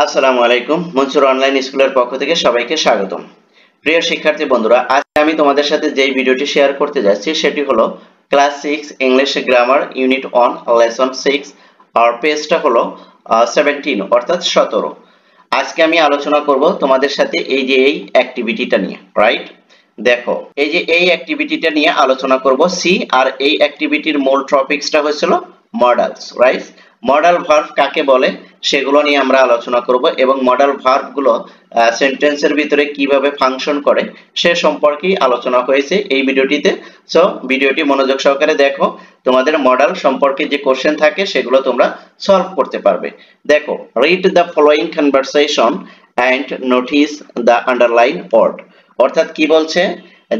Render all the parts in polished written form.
আসসালামু আলাইকুম। মনসুর অনলাইন স্কুলের পক্ষ থেকে সবাইকে স্বাগতম। প্রিয় শিক্ষার্থী বন্ধুরা, আজ আমি তোমাদের সাথে যেই ভিডিওটি শেয়ার করতে যাচ্ছি সেটি হলো class 6 English grammar unit 1 lesson 6 আর পেজটা হলো 17 অর্থাৎ 17। আজকে আমি আলোচনা করব তোমাদের সাথে এই যে এই অ্যাক্টিভিটিটা নিয়ে, রাইট? দেখো, এই যে এই অ্যাক্টিভিটিটা নিয়ে আলোচনা করব সি, আর এই অ্যাক্টিভিটির মূল টপিকসটা হয়েছিল মডেলস, রাইট? মডেল ভার্ব কাকে বলে সেগুলো নিয়ে আমরা আলোচনা করব এবং মডেল ভার্ব গুলো সেন্টেন্সের ভিতরে কিভাবে ফাংশন করে সে সম্পর্কেই আলোচনা হয়েছে এই ভিডিওটিতে। সো ভিডিওটি মনোযোগ সহকারে দেখো, তোমাদের মডেল সম্পর্কে যে কোশ্চেন থাকে সেগুলো তোমরা সলভ করতে পারবে। দেখো, read the following conversation and notice the underline word. অর্থাৎ কি বলছে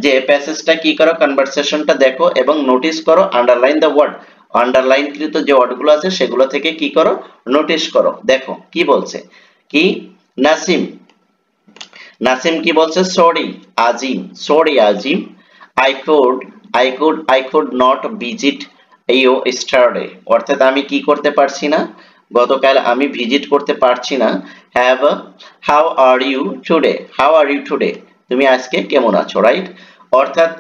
যে প্যাসেজটা কি করো, কনভারসেশনটা দেখো এবং নোটিস করো, আন্ডারলাইন দ্য ওয়ার্ড, আন্ডারলাইনকৃত যে ওয়ার্ডগুলো আছে সেগুলো থেকে কি করো, নোটিস করো। দেখো কি বলছে, কি নাসিম, নাসিম কি বলছে, sorry Azim, I could not visit you yesterday। অর্থাৎ আমি কি করতে পারছি না, গতকাল আমি ভিজিট করতে পারছি না। হাউ আর ইউ টুডে, তুমি আজকে কেমন আছো, রাইট? অর্থাৎ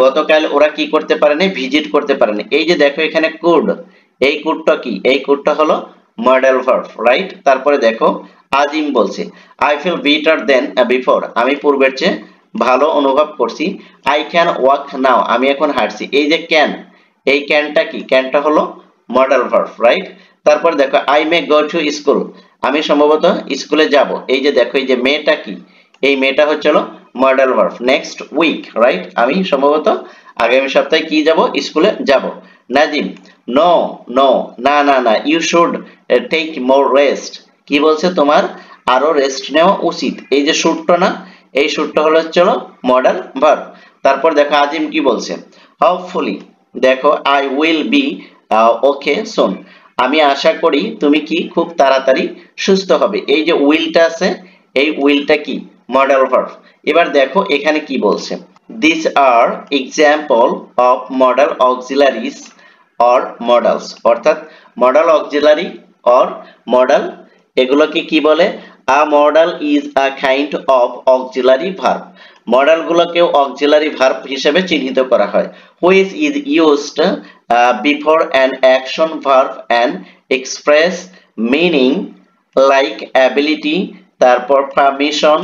গতকাল ওরা কি করতে পারেনি, ভিজিট করতে পারেনি। এই যে দেখো এখানে কুড, এই কুডটা কি, এই কুডটা হলো মডেল ভার্ব, রাইট? তারপরে দেখো আজিম বলছে I feel better than before, আমি পূর্বের চেয়ে ভালো অনুভব করছি। আই ক্যান ওয়াক নাও, আমি এখন হাঁটছি। এই যে ক্যান, এই ক্যানটা কি, ক্যানটা হলো মডেল ভার্ব, রাইট? তারপর দেখো I may go to school, আমি সম্ভবত স্কুলে যাব। এই যে দেখো এই যে মেটা কি, এই মেটা হচ্ছে model verb. Next week, right? আমি সম্ভবত আগামী সপ্তাহে কি যাব, স্কুলে যাব। নাজিম নো নো, না না না, you should take more rest, কি বলছে তোমার আরো রেস্ট নেওয়া উচিত। এই যে শুডটা না, এই শুডটা হলো মডেল ভার্ব। তারপর দেখো আজিম কি বলছে, হোপফুলি, দেখো আই উইল বি ওকে সুন, আমি আশা করি তুমি কি খুব তাড়াতাড়ি সুস্থ হবে। এই যে উইলটা আছে, এই উইলটা কি মডেল ভার্ব। এবার দেখো এখানে কি বলছে, this are example of modal auxiliaries or modals. অর্থাৎ মডেল অক্সিলারি অর মডেল, এগুলোকে কি বলে, a modal is a kind of auxiliary verb. Modal গুলোকেও অক্সিলারি ভার্ব হিসেবে চিহ্নিত করা হয়। Which is used before an action verb and express meaning like ability, তারপর permission,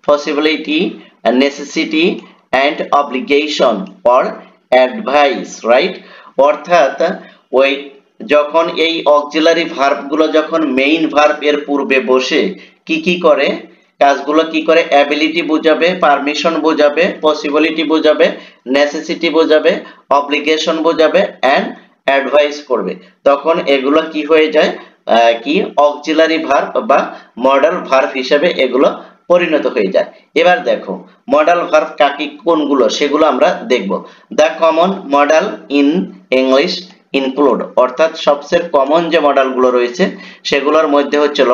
possibility, necessity and obligation or advice, right? অর্থাৎ ওই যখন এই অক্সিলারি ভার্ব গুলো যখন মেইন ভার্ব এর পূর্বে বসে কি কি করে, কাজগুলো কি করে, অ্যাবিলিটি বোঝাবে, পারমিশন বোঝাবে, পসিবিলিটি বোঝাবে, নেসেসিটি বোঝাবে, অব্লিগেশন বোঝাবে এন্ড অ্যাডভাইস করবে, তখন এগুলো কি হয়ে যায়, কি অক্সিলারি ভার্ব বা মডেল ভার্ব হিসেবে এগুলো পরিণত হয়ে যায়। এবার দেখো মডেল ভার্ব কাকে কোনগুলো সেগুলো আমরা দেখব। The common model in English include, অর্থাৎ সবচেয়ে কমন যে মডেলগুলো রয়েছে সেগুলোর মধ্যে হচ্ছিল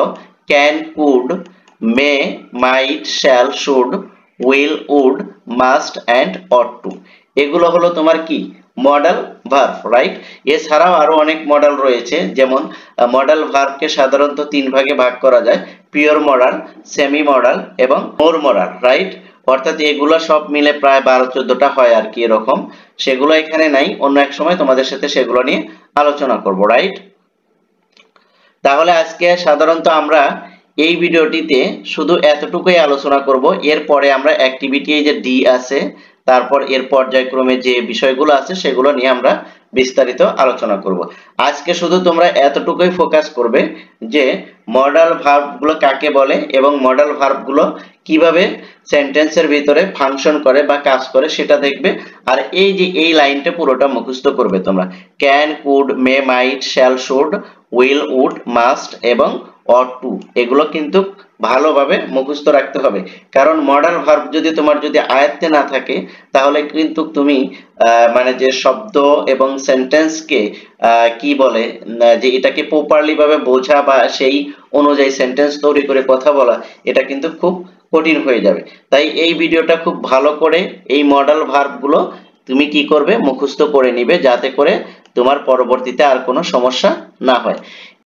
can, could, may, might, shall, should, will, would, must and ought to. এগুলো হলো তোমার কি মডেল ভার্ব, রাইট? এছাড়াও আরো অনেক মডেল রয়েছে, যেমন মডেল ভার্বকে সাধারণত তিন ভাগে ভাগ করা যায়, পিওর মডেল, সেমি মডেল এবং মোর মডেল, রাইট? অর্থাৎ এগুলো সব মিলে প্রায় 12-14টা হয় আর কি এরকম। সেগুলো এখানে নাই, অন্য এক সময় তোমাদের সাথে সেগুলো নিয়ে আলোচনা করব, রাইট? তাহলে আজকে সাধারণত আমরা এই ভিডিওটিতে শুধু এতটুকুই আলোচনা করব। এরপরে আমরা অ্যাক্টিভিটি, এই যে ডি আছে, তারপর এর পর্যায়ক্রমে যে বিষয়গুলো আছে সেগুলো নিয়ে আমরা বিস্তারিত আলোচনা করব। আজকে শুধু তোমরা এতটুকুই ফোকাস করবে যে মডেল ভার্বগুলো কাকে বলে এবং মডেল ভার্বগুলো কিভাবে সেন্টেন্সের ভিতরে ফাংশন করে বা কাজ করে সেটা দেখবে। আর এই যে এই লাইনটা পুরোটা মুখস্থ করবে তোমরা, can, could, may, might, shall, should, will, would, must এবং অট টু, এগুলো কিন্তু ভালোভাবে মুখস্থ রাখতে হবে। কারণ মডেল ভার্ব যদি তোমার যদি আয়ত্তে না থাকে তাহলে কিন্তু তুমি মানে যে শব্দ এবং সেন্টেন্সকে কি বলে যে এটাকে প্রপারলি ভাবে বোঝা বা সেই অনুযায়ী সেন্টেন্স তৈরি করে কথা বলা, এটা কিন্তু খুব কঠিন হয়ে যাবে। তাই এই ভিডিওটা খুব ভালো করে এই মডেল ভার্ব গুলো তুমি কি করবে, মুখস্থ করে নিবে, যাতে করে তোমার পরবর্তীতে আর কোনো সমস্যা না হয়।